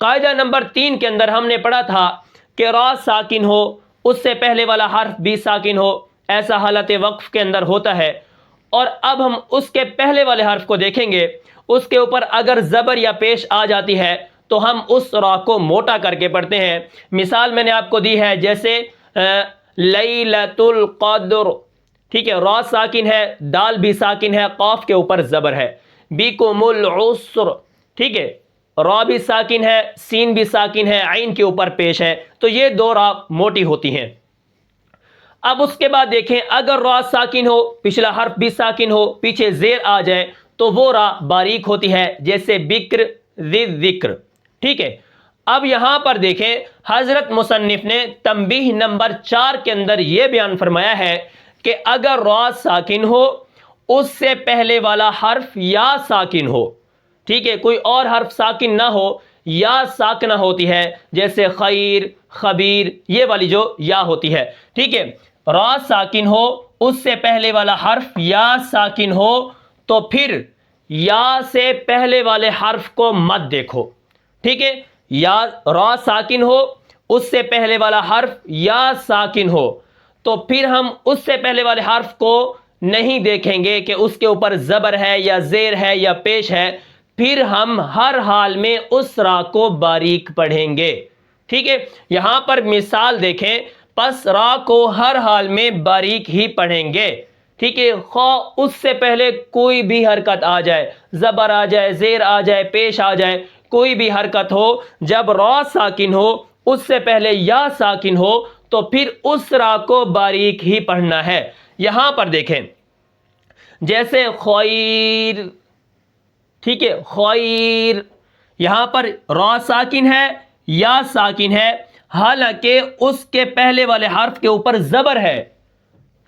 قاعدہ نمبر 3 کے اندر ہم نے پڑھا تھا کہ را ساکن ہو اس سے پہلے والا حرف بھی ساکن ہو، ایسا حالت وقف کے اندر ہوتا ہے، اور اب ہم اس کے پہلے والے حرف کو دیکھیں گے، اس کے اوپر اگر زبر یا پیش آ جاتی ہے تو ہم اس را کو موٹا کر کے پڑھتے ہیں۔ مثال میں نے آپ کو دی ہے، جیسے لیلۃ القدر، ٹھیک ہے، را ساکن ہے، دال بھی ساکن ہے، قاف کے اوپر زبر ہے۔ بکم العسر، ٹھیک ہے، را بھی ساکن ہے، سین بھی ساکن ہے، عین کے اوپر پیش ہے، تو یہ دو را موٹی ہوتی ہیں۔ اب اس کے بعد دیکھیں، اگر را ساکن ہو، پچھلا حرف بھی ساکن ہو، پیچھے زیر آ جائے تو وہ را باریک ہوتی ہے، جیسے بکر، ذی ذکر، ٹھیک ہے۔ اب یہاں پر دیکھیں، حضرت مصنف نے تنبیہ نمبر 4 کے اندر یہ بیان فرمایا ہے کہ اگر را ساکن ہو اس سے پہلے والا حرف یا ساکن ہو، ٹھیک ہے، کوئی اور حرف ساکن نہ ہو، یا ساکنہ ہوتی ہے، جیسے خیر، خبیر، یہ والی جو یا ہوتی ہے، ٹھیک ہے، را ساکن ہو اس سے پہلے والا حرف یا ساکن ہو تو پھر یا سے پہلے والے حرف کو مت دیکھو، ٹھیک ہے، یا را ساکن ہو اس سے پہلے والا حرف یا ساکن ہو تو پھر ہم اس سے پہلے والے حرف کو نہیں دیکھیں گے کہ اس کے اوپر زبر ہے یا زیر ہے یا پیش ہے، پھر ہم ہر حال میں اس را کو باریک پڑھیں گے، ٹھیک ہے۔ یہاں پر مثال دیکھیں، پس را کو ہر حال میں باریک ہی پڑھیں گے، ٹھیک ہے، خواہ اس سے پہلے کوئی بھی حرکت آ جائے، زبر آ جائے، زیر آ جائے، پیش آ جائے، کوئی بھی حرکت ہو، جب را ساکن ہو اس سے پہلے یا ساکن ہو تو پھر اس را کو باریک ہی پڑھنا ہے۔ یہاں پر دیکھیں، جیسے خیر، ٹھیک ہے، خیر، یہاں پر را ساکن ہے، یا ساکن ہے، حالانکہ اس کے پہلے والے حرف کے اوپر زبر ہے،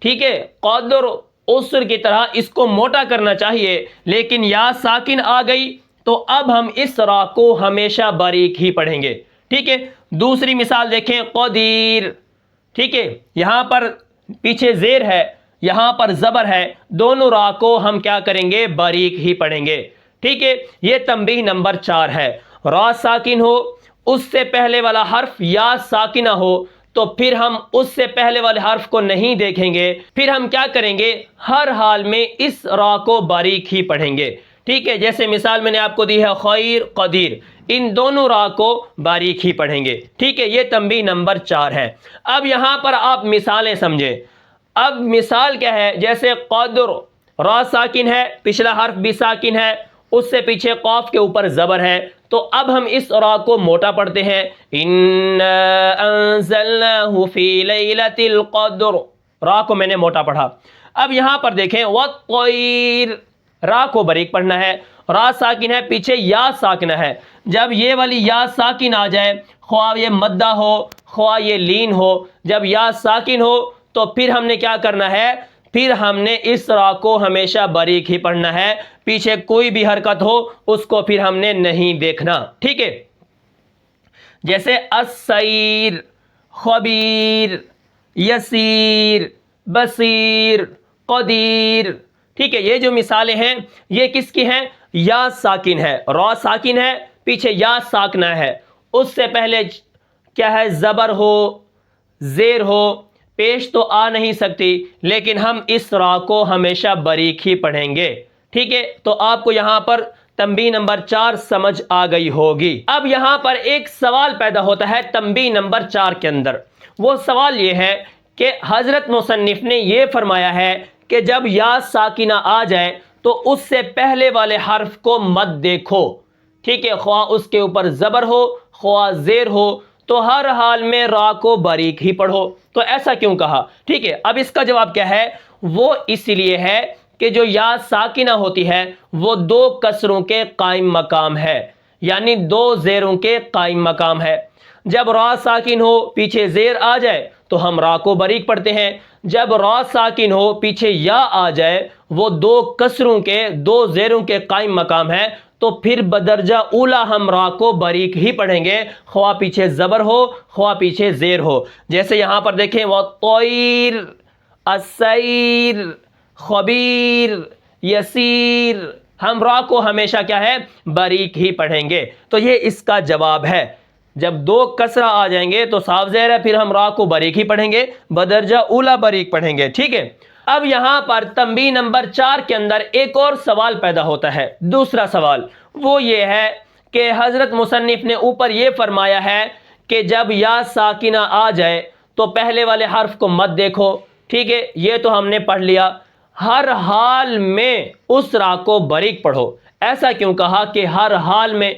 ٹھیک ہے، قدر، عسر کی طرح اس کو موٹا کرنا چاہیے، لیکن یا ساکن آ گئی تو اب ہم اس را کو ہمیشہ باریک ہی پڑھیں گے، ٹھیک ہے۔ دوسری مثال دیکھیں، قدیر، ٹھیک ہے، یہاں پر پیچھے زیر ہے، یہاں پر زبر ہے، دونوں را کو ہم کیا کریں گے؟ باریک ہی پڑھیں گے، ٹھیک ہے۔ یہ تنبیہ نمبر 4 ہے۔ را ساکن ہو اس سے پہلے والا حرف یا ساکنہ ہو تو پھر ہم اس سے پہلے والے حرف کو نہیں دیکھیں گے، پھر ہم کیا کریں گے؟ ہر حال میں اس را کو باریک ہی پڑھیں گے، ٹھیک ہے۔ جیسے مثال میں نے آپ کو دی ہے، خیر، قدیر، ان دونوں را کو باریک ہی پڑھیں گے، ٹھیک ہے۔ یہ تنبیہ نمبر 4 ہے۔ اب یہاں پر آپ مثالیں سمجھیں۔ اب مثال کیا ہے؟ جیسے قدر، را ساکن ہے، پچھلا حرف بھی ساکن ہے، اس سے پیچھے قاف کے اوپر زبر ہے، تو اب ہم اس را کو موٹا پڑھتے ہیں، اِنَّا أَنزَلْنَاهُ فِي لَيْلَةِ الْقَدْرِ، را کو میں نے موٹا پڑھا۔ اب یہاں پر دیکھیں، وَالطَّيْرِ، را کو باریک پڑھنا ہے، را ساکن ہے، پیچھے یا ساکنہ ہے، جب یہ والی یا ساکن آ جائے، خواہ یہ مدہ ہو خواہ یہ لین ہو، جب یا ساکن ہو تو پھر ہم نے کیا کرنا ہے؟ پھر ہم نے اس را کو ہمیشہ باریک ہی پڑھنا ہے، پیچھے کوئی بھی حرکت ہو اس کو پھر ہم نے نہیں دیکھنا، ٹھیک ہے۔ جیسے السیر، خبیر، یسیر، بصیر، قدیر، ٹھیک ہے۔ یہ جو مثالیں ہیں یہ کس کی ہیں؟ یا ساکن ہے، را ساکن ہے، پیچھے یا ساکنہ ہے، اس سے پہلے کیا ہے؟ زبر ہو، زیر ہو، پیش تو آ نہیں سکتی، لیکن ہم اس را کو ہمیشہ باریک ہی پڑھیں گے، ٹھیک ہے۔ تو آپ کو یہاں پر تنبیہ نمبر 4 سمجھ آ گئی ہوگی۔ اب یہاں پر ایک سوال پیدا ہوتا ہے تنبیہ نمبر 4 کے اندر، وہ سوال یہ ہے کہ حضرت مصنف نے یہ فرمایا ہے کہ جب یا ساکنہ آ جائے تو اس سے پہلے والے حرف کو مت دیکھو، ٹھیک ہے، خواہ اس کے اوپر زبر ہو خواہ زیر ہو، تو ہر حال میں را کو باریک ہی پڑھو۔ تو ایسا کیوں کہا؟ ٹھیک ہے، اب اس کا جواب کیا ہے؟ وہ اس لیے ہے کہ جو یا ساکنہ ہوتی ہے وہ 2 کسروں کے قائم مقام ہے، یعنی 2 زیروں کے قائم مقام ہے۔ جب را ساکن ہو پیچھے زیر آ جائے تو ہم را کو باریک پڑھتے ہیں، جب را ساکن ہو پیچھے یا آ جائے، وہ 2 کسروں کے 2 زیروں کے قائم مقام ہے، تو پھر بدرجہ اولا ہم را کو باریک ہی پڑھیں گے، خواہ پیچھے زبر ہو خواہ پیچھے زیر ہو۔ جیسے یہاں پر دیکھیں، وَالطَّيْرِ، السَّيْرِ، خبیر، یسیر، ہم را کو ہمیشہ کیا ہے باریک ہی پڑھیں گے. تو یہ اس کا جواب ہے. جب دو کسرہ آ جائیں گے تو صاف ظاہر ہے پھر ہم را کو باریک ہی پڑھیں گے, بدرجہ اولا باریک پڑھیں گے. ٹھیک ہے. اب یہاں پر تنبیہ نمبر 4 کے اندر ایک اور سوال پیدا ہوتا ہے. دوسرا سوال وہ یہ ہے کہ حضرت مصنف نے اوپر یہ فرمایا ہے کہ جب یا ساکنہ آ جائے تو پہلے والے حرف کو مت دیکھو. ٹھیک ہے, یہ تو ہم نے پڑھ لیا. ہر حال میں اس را کو باریک پڑھو. ایسا کیوں کہا کہ ہر حال میں؟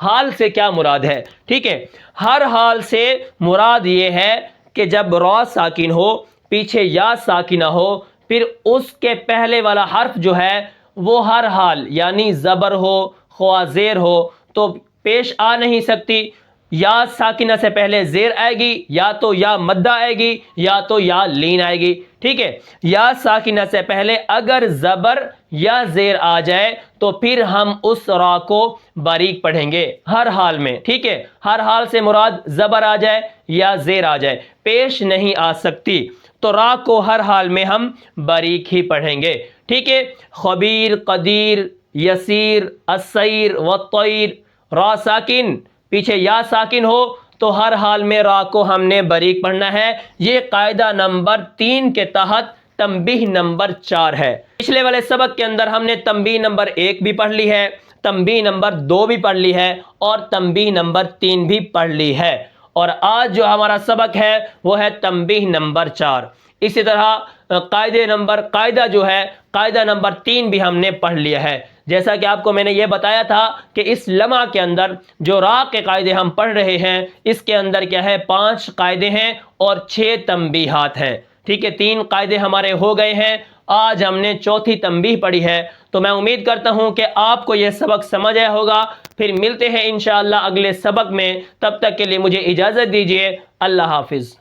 حال سے کیا مراد ہے؟ ٹھیک ہے, ہر حال سے مراد یہ ہے کہ جب را ساکن ہو, پیچھے یا ساکنہ ہو, پھر اس کے پہلے والا حرف جو ہے وہ ہر حال یعنی زبر ہو خواہ زیر ہو تو پیش آ نہیں سکتی. یا ساکنہ سے پہلے زیر آئے گی, یا تو یا مدہ آئے گی, یا تو یا لین آئے گی. ٹھیک ہے, یا ساکنہ سے پہلے اگر زبر یا زیر آ جائے تو پھر ہم اس را کو باریک پڑھیں گے ہر حال میں. ٹھیک ہے, ہر حال سے مراد زبر آ جائے یا زیر آ جائے, پیش نہیں آ سکتی تو را کو ہر حال میں ہم باریک ہی پڑھیں گے. ٹھیک ہے, خبیر, قدیر, یسیر, السیر والطیر, را ساکن پیچھے یا ساکن ہو تو ہر حال میں را کو ہم نے باریک پڑھنا ہے. یہ قاعدہ نمبر 3 کے تحت تنبیہ نمبر 4 ہے. پچھلے والے سبق کے اندر ہم نے تنبیہ نمبر 1 بھی پڑھ لی ہے, تنبیہ نمبر 2 بھی پڑھ لی ہے اور تنبیہ نمبر 3 بھی پڑھ لی ہے. اور آج جو ہمارا سبق ہے وہ ہے تنبیہ نمبر 4. اسی طرح قاعدہ جو ہے قاعدہ نمبر 3 بھی ہم نے پڑھ لیا ہے. جیسا کہ آپ کو میں نے یہ بتایا تھا کہ اس لمحہ کے اندر جو را کے قاعدے ہم پڑھ رہے ہیں اس کے اندر کیا ہے 5 قاعدے ہیں اور 6 تنبیہات ہیں. ٹھیک ہے, 3 قاعدے ہمارے ہو گئے ہیں. آج ہم نے چوتھی تنبیہ پڑھی ہے. تو میں امید کرتا ہوں کہ آپ کو یہ سبق سمجھ آیا ہوگا. پھر ملتے ہیں انشاءاللہ اگلے سبق میں. تب تک کے لیے مجھے اجازت دیجیے. اللہ حافظ.